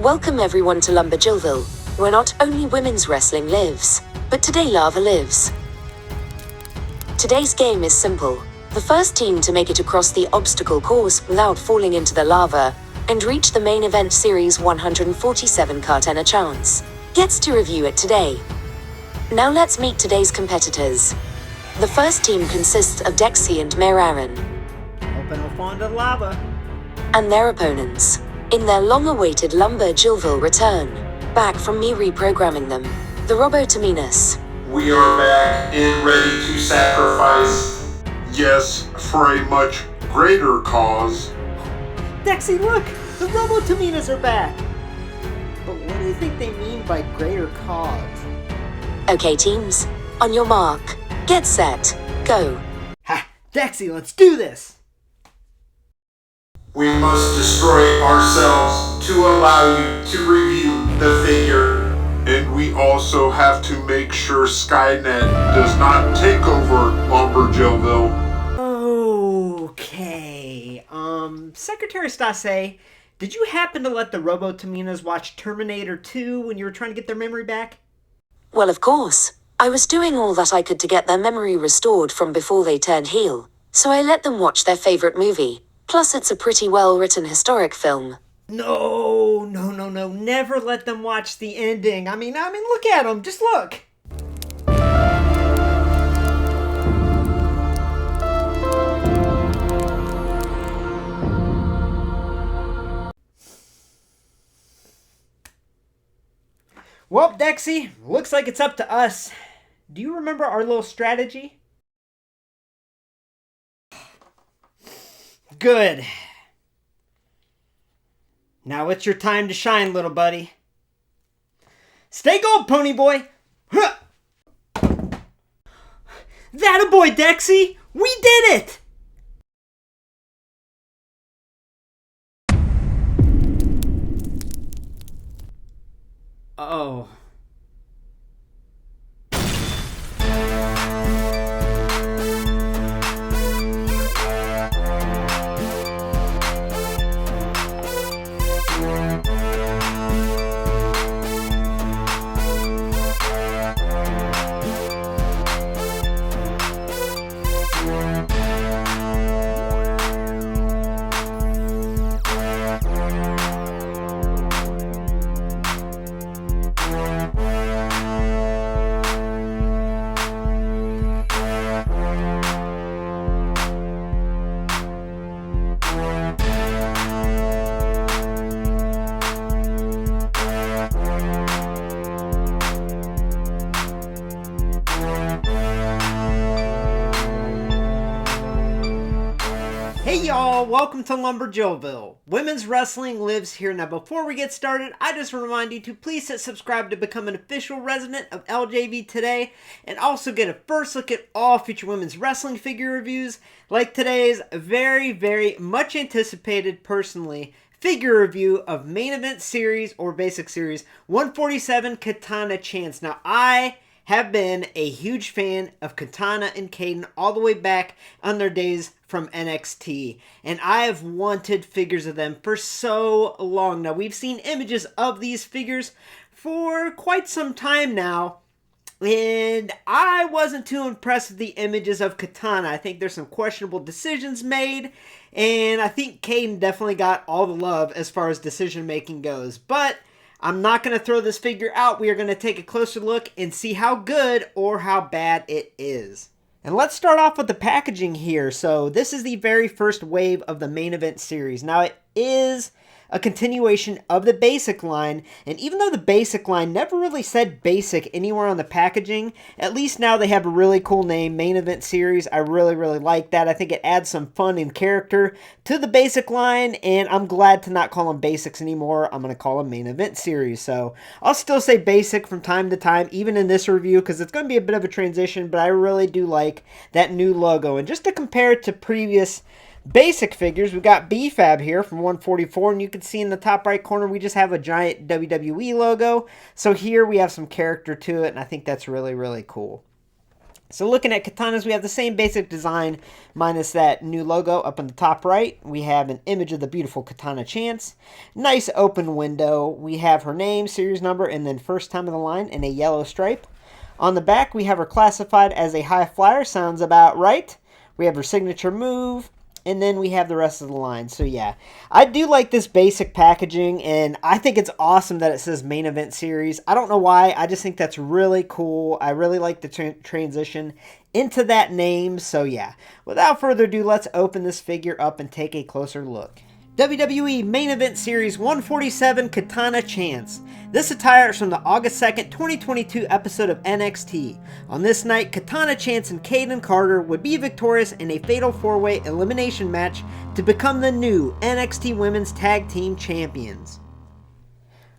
Welcome everyone to LumberJillville, where not only women's wrestling lives, but today lava lives. Today's game is simple. The first team to make it across the obstacle course without falling into the lava and reach the main event series 147 Katana Chance gets to review it today. Now let's meet today's competitors. The first team consists of Dexy and Aaron, Hoping I'll fall into the lava. and their opponents, in their long-awaited LumberJillville return, back from me reprogramming them, the Robotominus. We are back and ready to sacrifice, yes, for a much greater cause. Dexy, look! The Robotominas are back! But what do you think they mean by greater cause? Okay teams, on your mark, get set, go. Ha! Dexy, let's do this! We must destroy ourselves to allow you to review the figure. And we also have to make sure Skynet does not take over LumberJillville. Okay, Secretary Stase, did you happen to let the Robotominas watch Terminator 2 when you were trying to get their memory back? Well, of course, I was doing all that I could to get their memory restored from before they turned heel, so I let them watch their favorite movie. Plus, it's a pretty well-written historic film. No, never let them watch the ending. I mean, look at them, just look. Well, Dexy, looks like it's up to us. Do you remember our little strategy? Good. Now it's your time to shine, little buddy. Stay gold, pony boy. Huh. That a boy, Dexy. We did it. Oh. Hey y'all, welcome to LumberJillville. Women's wrestling lives here. Now before we get started, I just want to remind you to please hit subscribe to become an official resident of LJV today, and also get a first look at all future women's wrestling figure reviews, like today's very much anticipated, personally, figure review of main event series or basic series 147 Katana Chance. Now I have been a huge fan of Katana and Caden all the way back on their days from NXT, and I have wanted figures of them for so long. Now, we've seen images of these figures for quite some time now, and I wasn't too impressed with the images of Katana. I think there's some questionable decisions made, and I think Caden definitely got all the love as far as decision making goes. But I'm not going to throw this figure out. We are going to take a closer look and see how good or how bad it is. And let's start off with the packaging here. So this is the very first wave of the main event series. Now it is a continuation of the basic line, and even though the basic line never really said basic anywhere on the packaging, at least now they have a really cool name, Main Event Series. I really like that. I think it adds some fun and character to the basic line, and I'm glad to not call them basics anymore. I'm going to call them Main Event Series. So I'll still say basic from time to time, even in this review, because it's going to be a bit of a transition, but I really do like that new logo. And just to compare it to previous basic figures, we've got BFAB here from 144, and you can see in the top right corner we just have a giant WWE logo. So here we have some character to it, and I think that's really cool. So looking at Katanas, we have the same basic design minus that new logo up on the top right. We have an image of the beautiful Katana Chance. Nice open window. We have her name, series number, and then first time of the line in a yellow stripe. On the back, we have her classified as a high flyer. Sounds about right. We have her signature move. And then we have the rest of the line. So yeah, I do like this basic packaging, and I think it's awesome that it says main event series. I don't know why. I just think that's really cool. I really like the transition into that name. So yeah, without further ado, let's open this figure up and take a closer look. WWE Main Event Series 147 Katana Chance. This attire is from the August 2nd, 2022 episode of NXT. On this night, Katana Chance and Kaden Carter would be victorious in a fatal 4-way elimination match to become the new NXT Women's Tag Team Champions.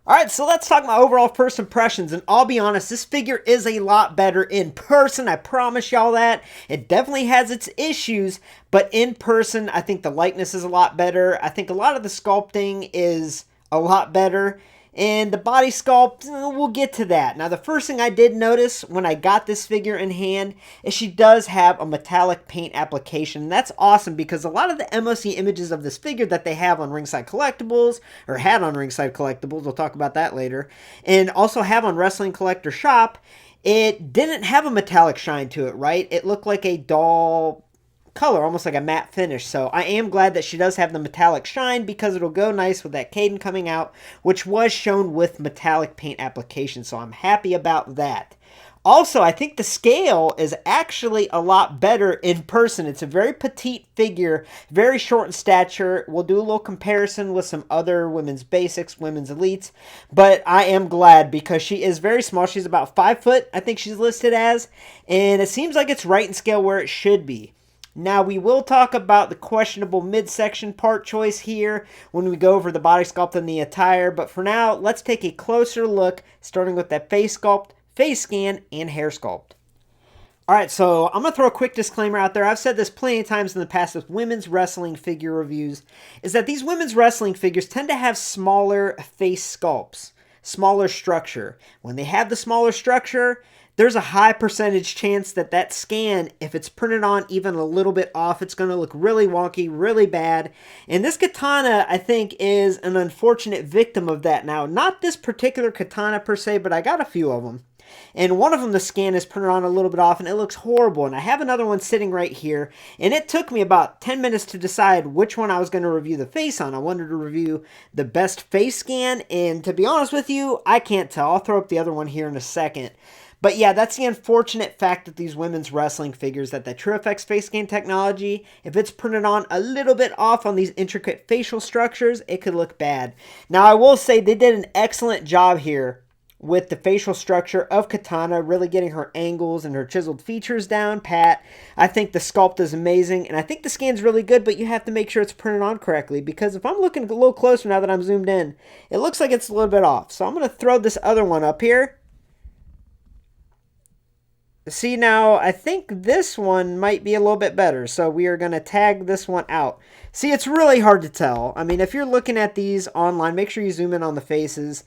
Alright, so let's talk my overall first impressions, and I'll be honest, this figure is a lot better in person, I promise y'all that. It definitely has its issues, but in person, I think the likeness is a lot better. I think a lot of the sculpting is a lot better, and the body sculpt, we'll get to that. Now, the first thing I did notice when I got this figure in hand is she does have a metallic paint application. That's awesome because a lot of the MOC images of this figure that they have on Ringside Collectibles, or had on Ringside Collectibles, we'll talk about that later, and also have on Wrestling Collector Shop, it didn't have a metallic shine to it, right? It looked like a dull color, almost like a matte finish. So I am glad that she does have the metallic shine because it'll go nice with that Kaden coming out, which was shown with metallic paint application. So I'm happy about that. Also, I think the scale is actually a lot better in person. It's a very petite figure, very short in stature. We'll do a little comparison with some other women's basics, women's elites, but I am glad because she is very small. She's about 5 foot, I think she's listed as, and it seems like it's right in scale where it should be. Now, we will talk about the questionable midsection part choice here when we go over the body sculpt and the attire, but for now, let's take a closer look, starting with that face sculpt, face scan, and hair sculpt. Alright, so I'm going to throw a quick disclaimer out there. I've said this plenty of times in the past with women's wrestling figure reviews, is that these women's wrestling figures tend to have smaller face sculpts, smaller structure. When they have the smaller structure, there's a high percentage chance that that scan, if it's printed on even a little bit off, it's going to look really wonky, really bad. And this katana, I think, is an unfortunate victim of that. Now, not this particular katana per se, but I got a few of them. And one of them, the scan is printed on a little bit off, and it looks horrible. And I have another one sitting right here, and it took me about 10 minutes to decide which one I was going to review the face on. I wanted to review the best face scan, and to be honest with you, I can't tell. I'll throw up the other one here in a second. But yeah, that's the unfortunate fact that these women's wrestling figures, that the TrueFX face scan technology, if it's printed on a little bit off on these intricate facial structures, it could look bad. Now, I will say they did an excellent job here with the facial structure of Katana, really getting her angles and her chiseled features down pat. I think the sculpt is amazing, and I think the scan's really good, but you have to make sure it's printed on correctly, because if I'm looking a little closer now that I'm zoomed in, it looks like it's a little bit off. So I'm going to throw this other one up here. See, now, I think this one might be a little bit better, so we are going to tag this one out. See, it's really hard to tell. I mean, if you're looking at these online, make sure you zoom in on the faces,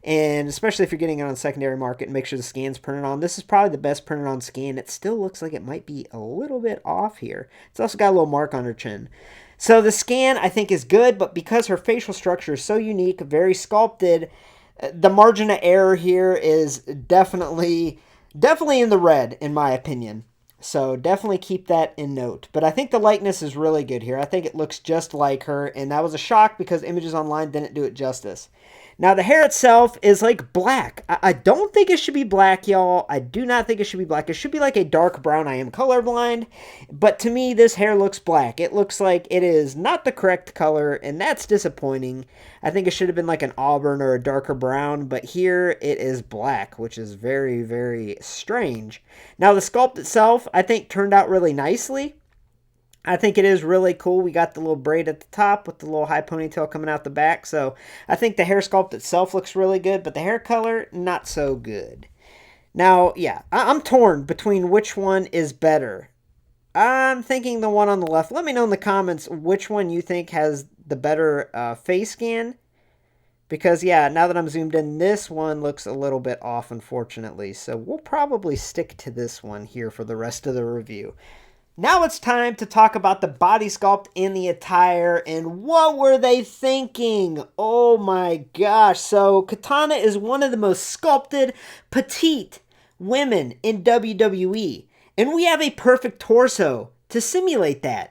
and especially if you're getting it on secondary market, make sure the scan's printed on. This is probably the best printed on scan. It still looks like it might be a little bit off here. It's also got a little mark on her chin. So the scan, I think, is good, but because her facial structure is so unique, very sculpted, the margin of error here is definitely in the red, in my opinion. So definitely keep that in note. But I think the likeness is really good here. I think it looks just like her, and that was a shock because images online didn't do it justice. Now, the hair itself is like black. I don't think it should be black, y'all. I do not think it should be black. It should be like a dark brown. I am colorblind. But to me, this hair looks black. It looks like it is not the correct color, and that's disappointing. I think it should have been like an auburn or a darker brown, but here it is black, which is very, very strange. Now, the sculpt itself, I think, turned out really nicely. I think it is really cool. We got the little braid at the top with the little high ponytail coming out the back. So I think the hair sculpt itself looks really good, but the hair color, not so good. Now, yeah, I'm torn between which one is better. I'm thinking the one on the left. Let me know in the comments which one you think has the better face scan. Because, yeah, now that I'm zoomed in, this one looks a little bit off, unfortunately. So we'll probably stick to this one here for the rest of the review. Now it's time to talk about the body sculpt and the attire, and what were they thinking? Oh my gosh. So Katana is one of the most sculpted, petite women in WWE, and we have a perfect torso to simulate that.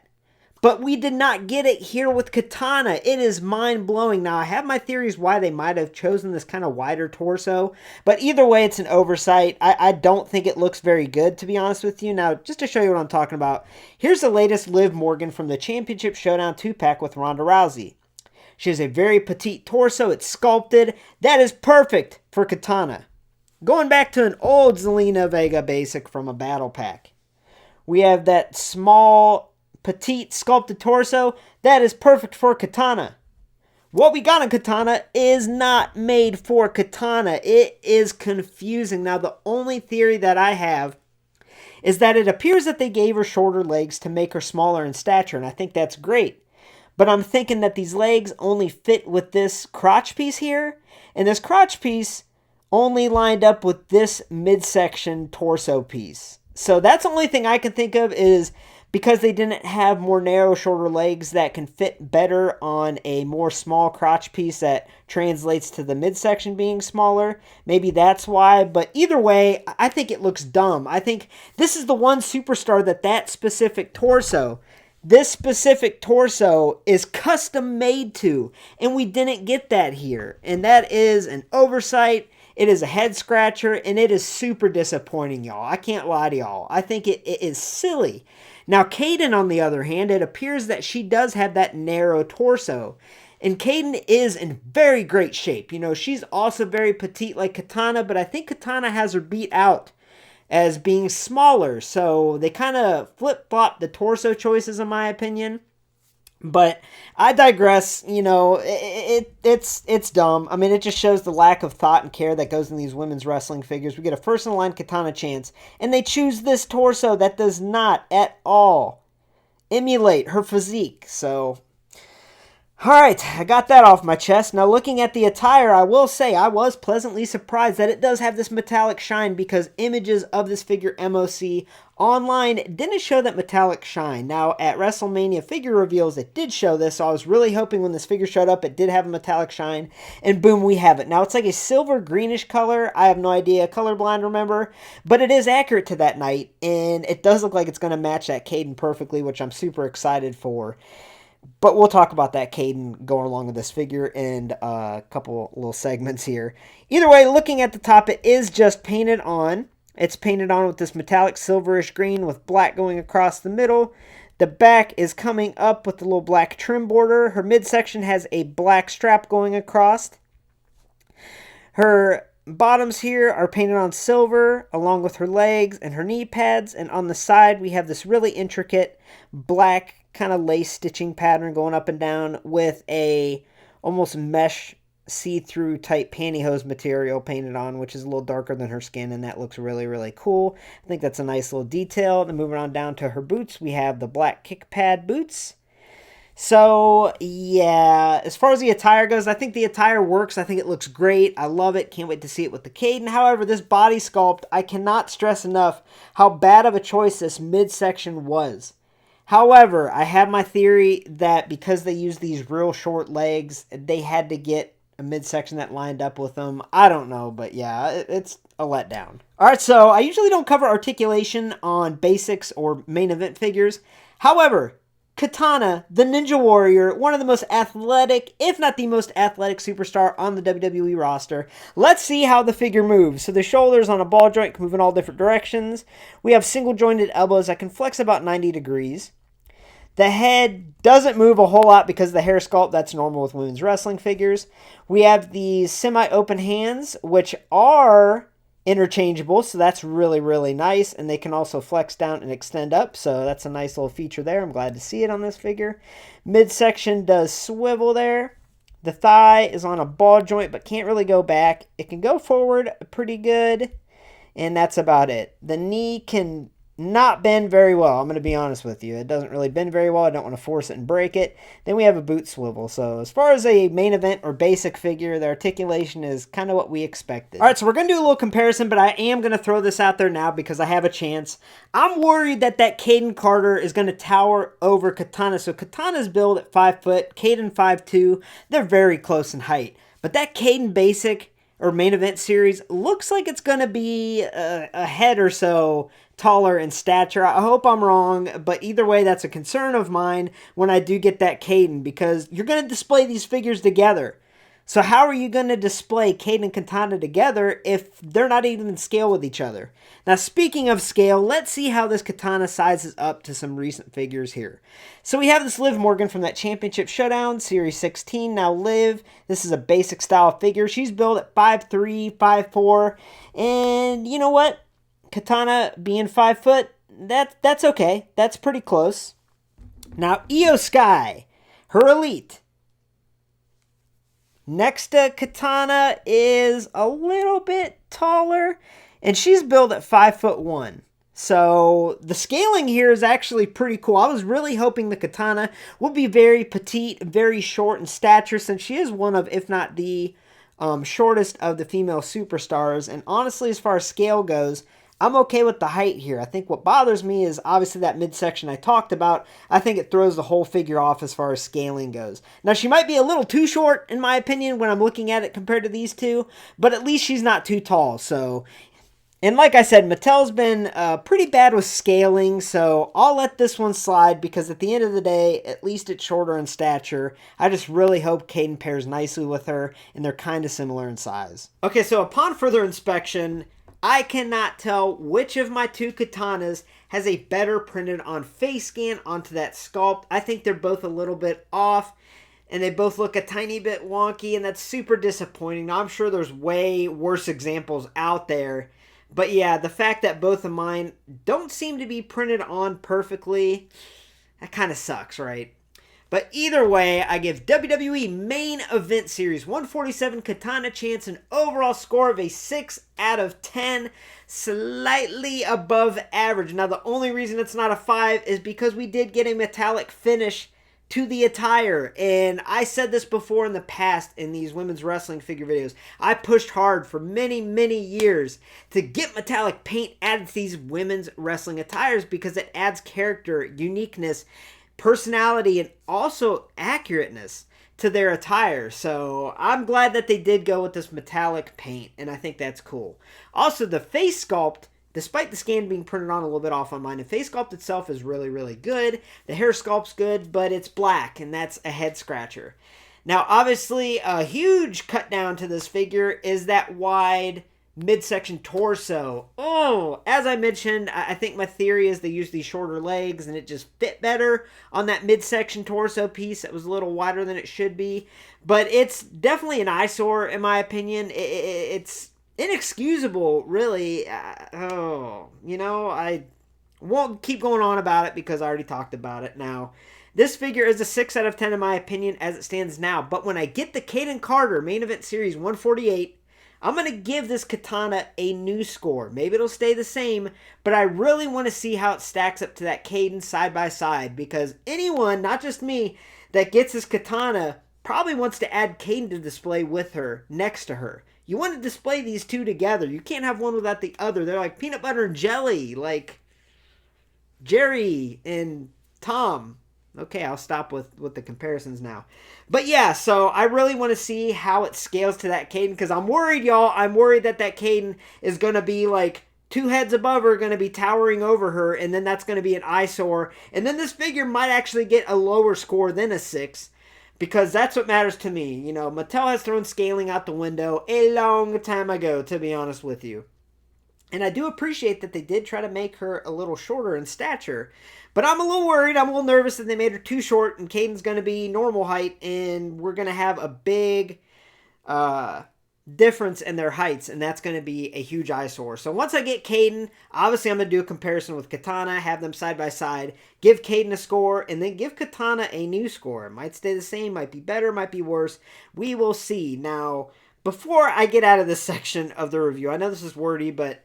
But we did not get it here with Katana. It is mind-blowing. Now, I have my theories why they might have chosen this kind of wider torso. But either way, it's an oversight. I don't think it looks very good, to be honest with you. Now, just to show you what I'm talking about, here's the latest Liv Morgan from the Championship Showdown 2-pack with Ronda Rousey. She has a very petite torso. It's sculpted. That is perfect for Katana. Going back to an old Zelina Vega basic from a battle pack. We have that small, petite sculpted torso. That is perfect for Katana. What we got on Katana is not made for Katana. It is confusing. Now, the only theory that I have is that it appears that they gave her shorter legs to make her smaller in stature, and I think that's great. But I'm thinking that these legs only fit with this crotch piece here, and this crotch piece only lined up with this midsection torso piece. So that's the only thing I can think of, is because they didn't have more narrow, shorter legs that can fit better on a more small crotch piece that translates to the midsection being smaller. Maybe that's why. But either way, I think it looks dumb. I think this is the one superstar that specific torso, this specific torso is custom made to. And we didn't get that here. And that is an oversight. It is a head scratcher. And it is super disappointing, y'all. I can't lie to y'all. I think it is silly. Now, Kaden, on the other hand, it appears that she does have that narrow torso. And Kaden is in very great shape. You know, she's also very petite like Katana, but I think Katana has her beat out as being smaller. So they kind of flip-flop the torso choices, in my opinion. But I digress. You know, it's dumb. I mean, it just shows the lack of thought and care that goes in these women's wrestling figures. We get a first-in-line Katana Chance, and they choose this torso that does not at all emulate her physique. So, all right, I got that off my chest. Now, looking at the attire, I will say I was pleasantly surprised that it does have this metallic shine, because images of this figure MOC online didn't show that metallic shine. Now, at WrestleMania figure reveals, it did show this, so I was really hoping when this figure showed up, it did have a metallic shine, and boom, we have it. Now, it's like a silver greenish color. I have no idea, colorblind, remember, but it is accurate to that night, and it does look like it's going to match that Kaden perfectly, which I'm super excited for. But we'll talk about that Kaden going along with this figure in a couple little segments here. Either way, looking at the top, it is just painted on. It's painted on with this metallic silverish green with black going across the middle. The back is coming up with the little black trim border. Her midsection has a black strap going across. Her bottoms here are painted on silver, along with her legs and her knee pads. And on the side, we have this really intricate black kind of lace stitching pattern going up and down with a almost mesh see-through type pantyhose material painted on, which is a little darker than her skin, and that looks really, really cool. I think that's a nice little detail. Then moving on down to her boots, we have the black kick pad boots. So, yeah, as far as the attire goes, I think the attire works. I think it looks great. I love it. Can't wait to see it with the Kaden. However, this body sculpt, I cannot stress enough how bad of a choice this midsection was. However, I have my theory that because they use these real short legs, they had to get a midsection that lined up with them. I don't know, but yeah, it's a letdown. Alright, so I usually don't cover articulation on basics or main event figures. However, Katana, the Ninja Warrior, one of the most athletic, if not the most athletic superstar on the WWE roster. Let's see how the figure moves. So the shoulders on a ball joint can move in all different directions. We have single jointed elbows that can flex about 90 degrees. The head doesn't move a whole lot because of the hair sculpt. That's normal with women's wrestling figures. We have these semi-open hands, which are interchangeable, so that's really, really nice. And they can also flex down and extend up, so that's a nice little feature there. I'm glad to see it on this figure. Midsection does swivel there. The thigh is on a ball joint, but can't really go back. It can go forward pretty good, and that's about it. The knee can not bend very well. I'm going to be honest with you. It doesn't really bend very well. I don't want to force it and break it. Then we have a boot swivel. So as far as a main event or basic figure, the articulation is kind of what we expected. All right, so we're going to do a little comparison, but I am going to throw this out there now because I have a chance. I'm worried that Caden Carter is going to tower over Katana. So Katana's build at 5 foot, Caden 5'2". They're very close in height. But that Caden basic or main event series looks like it's going to be a head or so taller in stature. I hope I'm wrong, but either way, that's a concern of mine when I do get that Caden, because you're going to display these figures together. So how are you going to display Caden and Katana together if they're not even in scale with each other? Now, speaking of scale, let's see how this Katana sizes up to some recent figures here. So we have this Liv Morgan from that Championship Showdown, Series 16. Now, Liv, this is a basic style figure. She's built at 5'3", 5'4", and you know what? Katana being 5 foot, that's okay. That's pretty close. Now, Io Sky, her Elite. Next to Katana is a little bit taller, and she's built at 5'1". So the scaling here is actually pretty cool. I was really hoping the Katana would be very petite, very short in stature, since she is one of, if not the shortest of the female superstars. And honestly, as far as scale goes, I'm okay with the height here. I think what bothers me is obviously that midsection I talked about. I think it throws the whole figure off as far as scaling goes. Now, she might be a little too short, in my opinion, when I'm looking at it compared to these two, but at least she's not too tall. So, and like I said, Mattel's been pretty bad with scaling, so I'll let this one slide because at the end of the day, at least it's shorter in stature. I just really hope Caden pairs nicely with her, and they're kind of similar in size. Okay, so upon further inspection, I cannot tell which of my two Katanas has a better printed on face scan onto that sculpt. I think they're both a little bit off, and they both look a tiny bit wonky, and that's super disappointing. Now, I'm sure there's way worse examples out there, but yeah, the fact that both of mine don't seem to be printed on perfectly, that kind of sucks, right? But either way, I give WWE Main Event Series 147 Katana Chance an overall score of a 6 out of 10, slightly above average. Now, the only reason it's not a 5 is because we did get a metallic finish to the attire. And I said this before in the past in these women's wrestling figure videos. I pushed hard for many, many years to get metallic paint added to these women's wrestling attires because it adds character, uniqueness, personality, and also accurateness to their attire. So I'm glad that they did go with this metallic paint, and I think that's cool. Also, the face sculpt, despite the scan being printed on a little bit off on mine, the face sculpt itself is really, really good. The hair sculpt's good, but it's black, and that's a head scratcher. Now, obviously, a huge cut down to this figure is that wide midsection torso. Oh, as I mentioned, I think my theory is they used these shorter legs and it just fit better on that midsection torso piece that was a little wider than it should be. But it's definitely an eyesore in my opinion. It's inexcusable, really. I won't keep going on about it because I already talked about it. Now, this figure is a 6 out of 10 in my opinion as it stands now. But when I get the Caden Carter Main Event Series 148, I'm going to give this Katana a new score. Maybe it'll stay the same, but I really want to see how it stacks up to that Caden side by side, because anyone, not just me, that gets this Katana probably wants to add Caden to display with her, next to her. You want to display these two together. You can't have one without the other. They're like peanut butter and jelly, like Jerry and Tom. Okay, I'll stop with the comparisons now. But yeah, so I really want to see how it scales to that Caden, because I'm worried, y'all. I'm worried that Caden is going to be like 2 heads above her, going to be towering over her, and then that's going to be an eyesore. And then this figure might actually get a lower score than a 6, because that's what matters to me. You know, Mattel has thrown scaling out the window a long time ago, to be honest with you. And I do appreciate that they did try to make her a little shorter in stature. But I'm a little worried, I'm a little nervous that they made her too short and Caden's going to be normal height and we're going to have a big difference in their heights, and that's going to be a huge eyesore. So once I get Caden, obviously I'm going to do a comparison with Katana, have them side by side, give Caden a score, and then give Katana a new score. It might stay the same, might be better, might be worse. We will see. Now, before I get out of this section of the review, I know this is wordy, but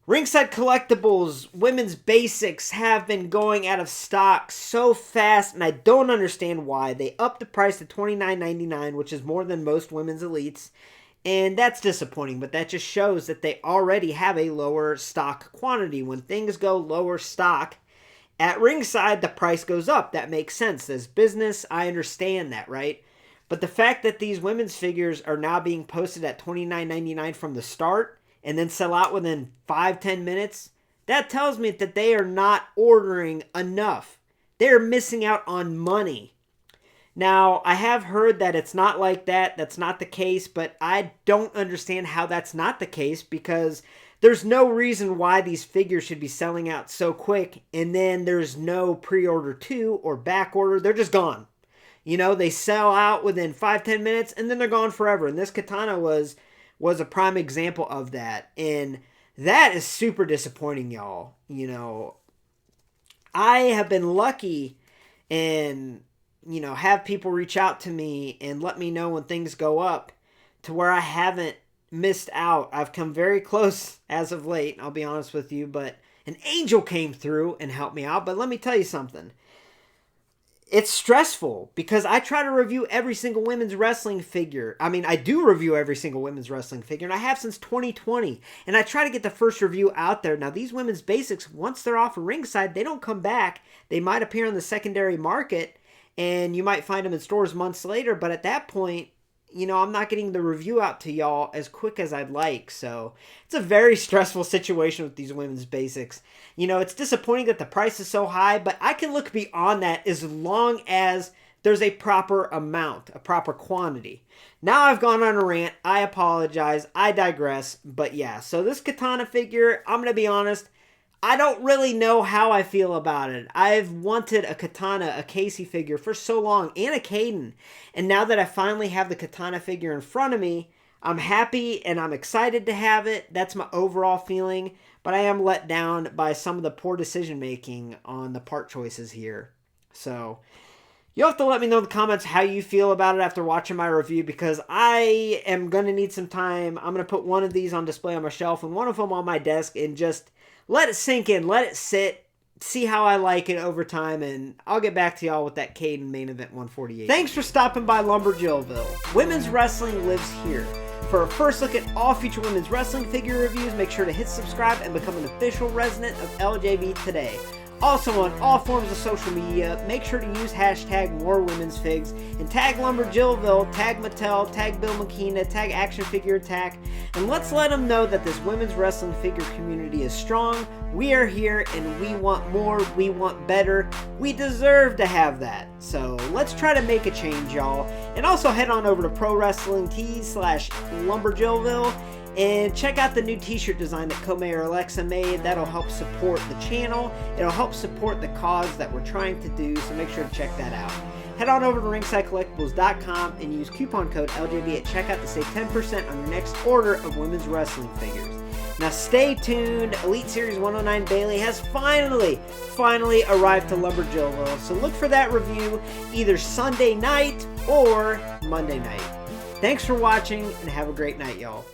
Ringside Collectibles women's basics have been going out of stock so fast, and I don't understand why. They upped the price to $29.99, which is more than most women's elites, and that's disappointing, but that just shows that they already have a lower stock quantity. When things go lower stock at Ringside, the price goes up. That makes sense. As business, I understand that, right? But the fact that these women's figures are now being posted at $29.99 from the start, and then sell out within 5-10 minutes, that tells me that they are not ordering enough. They're missing out on money. Now, I have heard that it's not like that. That's not the case, but I don't understand how that's not the case, because there's no reason why these figures should be selling out so quick, and then there's no pre-order to or back order. They're just gone. You know, they sell out within 5-10 minutes, and then they're gone forever. And this Katana was a prime example of that. And that is super disappointing, y'all. You know, I have been lucky and, you know, have people reach out to me and let me know when things go up to where I haven't missed out. I've come very close as of late, I'll be honest with you, but an angel came through and helped me out. But let me tell you something. It's stressful because I try to review every single women's wrestling figure. I mean, I do review every single women's wrestling figure, and I have since 2020. And I try to get the first review out there. Now, these women's basics, once they're off of Ringside, they don't come back. They might appear on the secondary market, and you might find them in stores months later. But at that point, you know, I'm not getting the review out to y'all as quick as I'd like. So it's a very stressful situation with these women's basics. You know, it's disappointing that the price is so high, but I can look beyond that as long as there's a proper amount, a proper quantity. Now I've gone on a rant. I apologize. I digress. But yeah, so this Katana figure, I'm going to be honest, I don't really know how I feel about it. I've wanted a Katana, a Casey figure for so long, and a Caden. And now that I finally have the Katana figure in front of me, I'm happy and I'm excited to have it. That's my overall feeling. But I am let down by some of the poor decision making on the part choices here. So you'll have to let me know in the comments how you feel about it after watching my review, because I am going to need some time. I'm going to put one of these on display on my shelf and one of them on my desk and just let it sink in, let it sit, see how I like it over time, and I'll get back to y'all with that Caden Main Event 148. Thanks for stopping by LumberJillville. Women's wrestling lives here. For a first look at all future women's wrestling figure reviews, make sure to hit subscribe and become an official resident of LJV today. Also on all forms of social media, make sure to use hashtag #MoreWomen'sFigs and tag LumberJillville, tag Mattel, tag Bill McKenna, tag Action Figure Attack, and let's let them know that this women's wrestling figure community is strong. We are here and we want more, we want better, we deserve to have that. So let's try to make a change, y'all. And also head on over to Pro Wrestling Tees /LumberJillville and check out the new t-shirt design that co-mayor Alexa made. That'll help support the channel. It'll help support the cause that we're trying to do, so make sure to check that out. Head on over to ringsidecollectibles.com and use coupon code LJV at checkout to save 10% on your next order of women's wrestling figures. Now stay tuned. Elite Series 109 Bailey has finally arrived to LumberJillville, so look for that review either Sunday night or Monday night. Thanks for watching and have a great night, y'all.